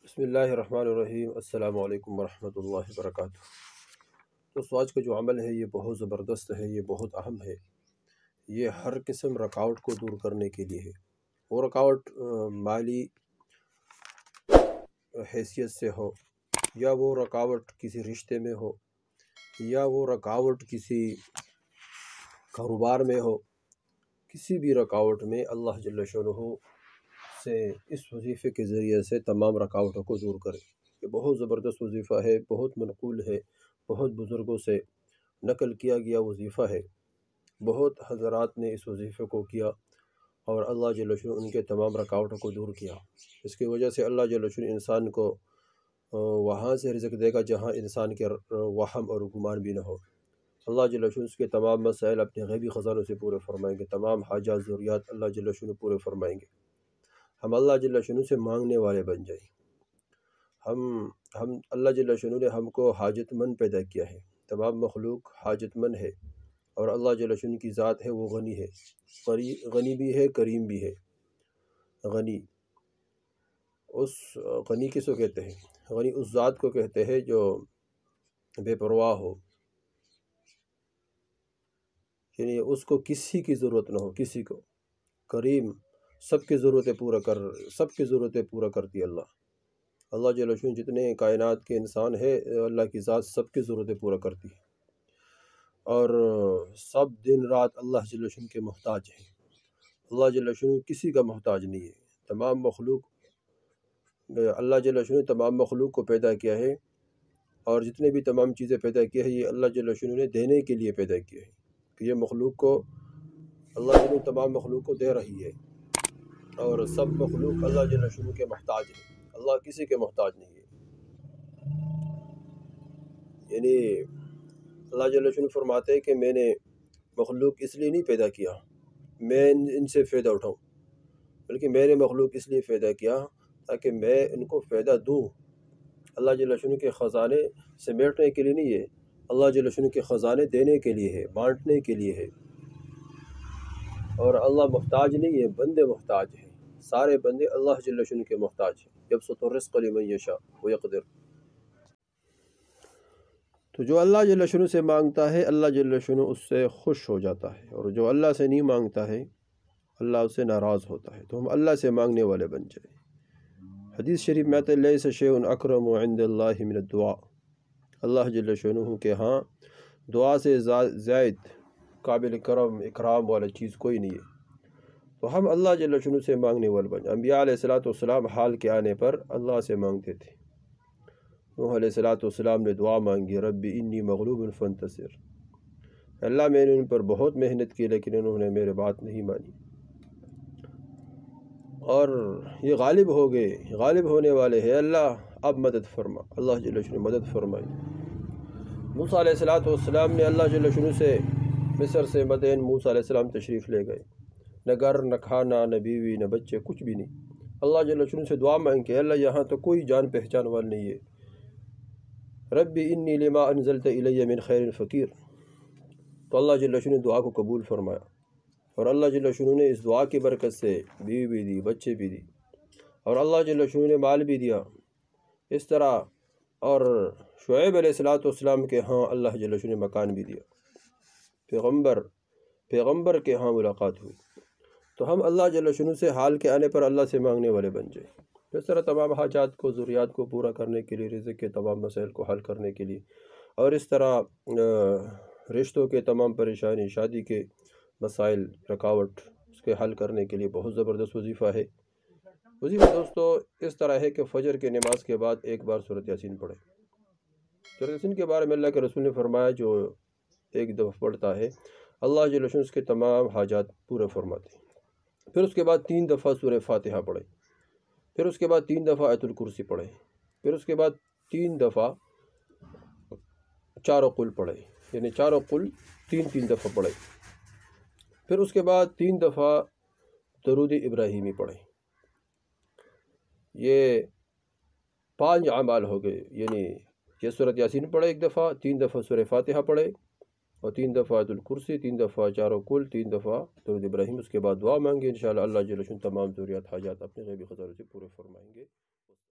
بسم اللہ الرحمن الرحیم۔ السلام علیکم ورحمۃ اللہ وبرکاتہ۔ تو آج کا جو عمل ہے یہ بہت زبردست ہے، یہ بہت اہم ہے۔ یہ ہر قسم رکاوٹ کو دور کرنے کے لیے ہے۔ وہ رکاوٹ مالی حیثیت سے ہو، یا وہ رکاوٹ کسی رشتے میں ہو، یا وہ رکاوٹ کسی کاروبار میں ہو، کسی بھی رکاوٹ میں اللہ جل شانہ سے اس وظیفے کے ذریعے سے تمام رکاوٹوں کو دور کرے۔ یہ بہت زبردست وظیفہ ہے، بہت منقول ہے، بہت بزرگوں سے نقل کیا گیا وظیفہ ہے۔ بہت حضرات نے اس وظیفے کو کیا اور اللہ جل شانہ ان کے تمام رکاوٹوں کو دور کیا۔ اس کی وجہ سے اللہ جل شانہ انسان کو وہاں سے رزق دے گا جہاں انسان کے وہم اور گمان بھی نہ ہو۔ اللہ جل شانہ اس کے تمام مسائل اپنے غیبی خزانوں سے پورے فرمائیں گے، تمام حاجات ضروریات اللہ جل شانہ پورے فرمائیں گے۔ ہم اللہ جل شانہ سے مانگنے والے بن جائیں۔ ہم اللہ جل شانہ نے ہم کو حاجت مند پیدا کیا ہے، تمام مخلوق حاجت مند ہے، اور اللہ جل شانہ کی ذات ہے وہ غنی ہے، غنی بھی ہے، کریم بھی ہے۔ غنی، اس غنی کس کو کہتے ہیں؟ غنی اس ذات کو کہتے ہیں جو بے پرواہ ہو، یعنی اس کو کسی کی ضرورت نہ ہو، کسی کو۔ کریم، سب کی ضرورتیں پورا کرتی ہے اللہ جل شانہ جتنے کائنات کے انسان ہے، اللہ کی ذات سب کی ضرورتیں پورا کرتی ہے، اور سب دن رات اللہ جل شانہ کے محتاج ہیں۔ اللہ جل شانہ کسی کا محتاج نہیں ہے۔ تمام مخلوق، اللہ جل شانہ نے تمام مخلوق کو پیدا کیا ہے، اور جتنے بھی تمام چیزیں پیدا کی ہے یہ اللہ جل شانہ نے دینے کے لیے پیدا کیا ہے، کہ یہ مخلوق کو اللہ جل تمام مخلوق کو دے رہی ہے، اور سب مخلوق اللہ جل شانہ کے محتاج ہے۔ اللہ کسی کے محتاج نہیں ہے۔ یعنی اللہ جل شانہ فرماتے ہیں کہ میں نے مخلوق اس لیے نہیں پیدا کیا میں ان سے فائدہ اٹھاؤں، بلکہ میں نے مخلوق اس لیے پیدا کیا تاکہ میں ان کو فائدہ دوں۔ اللہ جل شانہ کے خزانے سمیٹنے کے لیے نہیں ہے، اللہ جل شانہ کے خزانے دینے کے لیے ہے، بانٹنے کے لیے ہے۔ اور اللہ محتاج نہیں ہے، بندے محتاج ہیں۔ سارے بندے اللہ جل شانہ کے محتاج ہیں۔ یبسط الرزق لمن یشاء ویقدر۔ تو جو اللہ جل شانہ سے مانگتا ہے اللہ جل شانہ اس سے خوش ہو جاتا ہے، اور جو اللہ سے نہیں مانگتا ہے اللہ اس سے ناراض ہوتا ہے۔ تو ہم اللہ سے مانگنے والے بن جائیں۔ حدیث شریف میں آتا ہے لیس شیء اکرم عند اللہ من الدعاء۔ اللہ جل شانہ کے ہاں دعا سے زائد قابل کرم اکرام والا چیز کوئی نہیں ہے۔ تو ہم اللہ جل شانہ سے مانگنے والے بن جائیں۔ انبیاء علیہ السلام حال کے آنے پر اللہ سے مانگتے تھے۔ نوح علیہ السلام نے دعا مانگی، رب انی مغلوب فانتصر۔ اللہ میں نے ان پر بہت محنت کی لیکن انہوں نے میرے بات نہیں مانی، اور یہ غالب ہو گئے، غالب ہونے والے ہیں، اللہ اب مدد فرما۔ اللہ جل شانہ مدد فرمائی۔ موسیٰ علیہ السلام نے اللہ جل شانہ سے مصر سے مدین موسیٰ علیہ السلام تشریف لے گئے، نہ گھر، نہ کھانا، نہ بیوی، نہ بچے، کچھ بھی نہیں۔ اللہ جل شانہ سے دعا مانگ کے اللہ یہاں تو کوئی جان پہچان والا نہیں ہے، رب انی لما انزلت الی من خیر فقیر۔ تو اللہ جل شانہ نے دعا کو قبول فرمایا، اور اللہ جل شانہ نے اس دعا کی برکت سے بیوی بھی دی، بچے بھی دی، اور اللہ جل شانہ نے مال بھی دیا۔ اس طرح اور شعیب علیہ السلام کے ہاں اللہ جل شانہ نے مکان بھی دیا، پیغمبر کے ہاں ملاقات ہوئی۔ تو ہم اللہ جل شانہ سے حال کے آنے پر اللہ سے مانگنے والے بن جائیں۔ اس طرح تمام حاجات کو، ضروریات کو پورا کرنے کے لیے، رزق کے تمام مسائل کو حل کرنے کے لیے، اور اس طرح رشتوں کے تمام پریشانی، شادی کے مسائل، رکاوٹ، اس کے حل کرنے کے لیے بہت زبردست وظیفہ ہے۔ وظیفہ دوستو اس طرح ہے کہ فجر کی نماز کے بعد ایک بار سورۃ یاسین پڑھیں۔ سورۃ یاسین کے بارے میں اللہ کے رسول نے فرمایا جو ایک دفعہ پڑھتا ہے اللہ جل شانہ اس کے تمام حاجات پورے فرماتے ہیں۔ پھر اس کے بعد 3 دفعہ سورہ فاتحہ پڑھیں، پھر اس کے بعد 3 دفعہ آیت الکرسی پڑھیں، پھر اس کے بعد 3 دفعہ چاروں قل پڑھیں، یعنی چاروں قل 3 دفعہ پڑھیں، پھر اس کے بعد 3 دفعہ درود ابراہیمی پڑھیں۔ یہ 5 اعمال ہو گئے، یعنی یہ سورۃ یاسین پڑھیں 1 دفعہ، 3 دفعہ سورہ فاتحہ پڑھیں، اور 3 دفعہ آیت الکرسی، 3 دفعہ چاروں قل، 3 دفعہ درود ابراہیم۔ اس کے بعد دعا مانگے، انشاءاللہ اللہ جل شانہ تمام ضروریات حاجات اپنے غیبی خزانوں سے پورے فرمائیں گے۔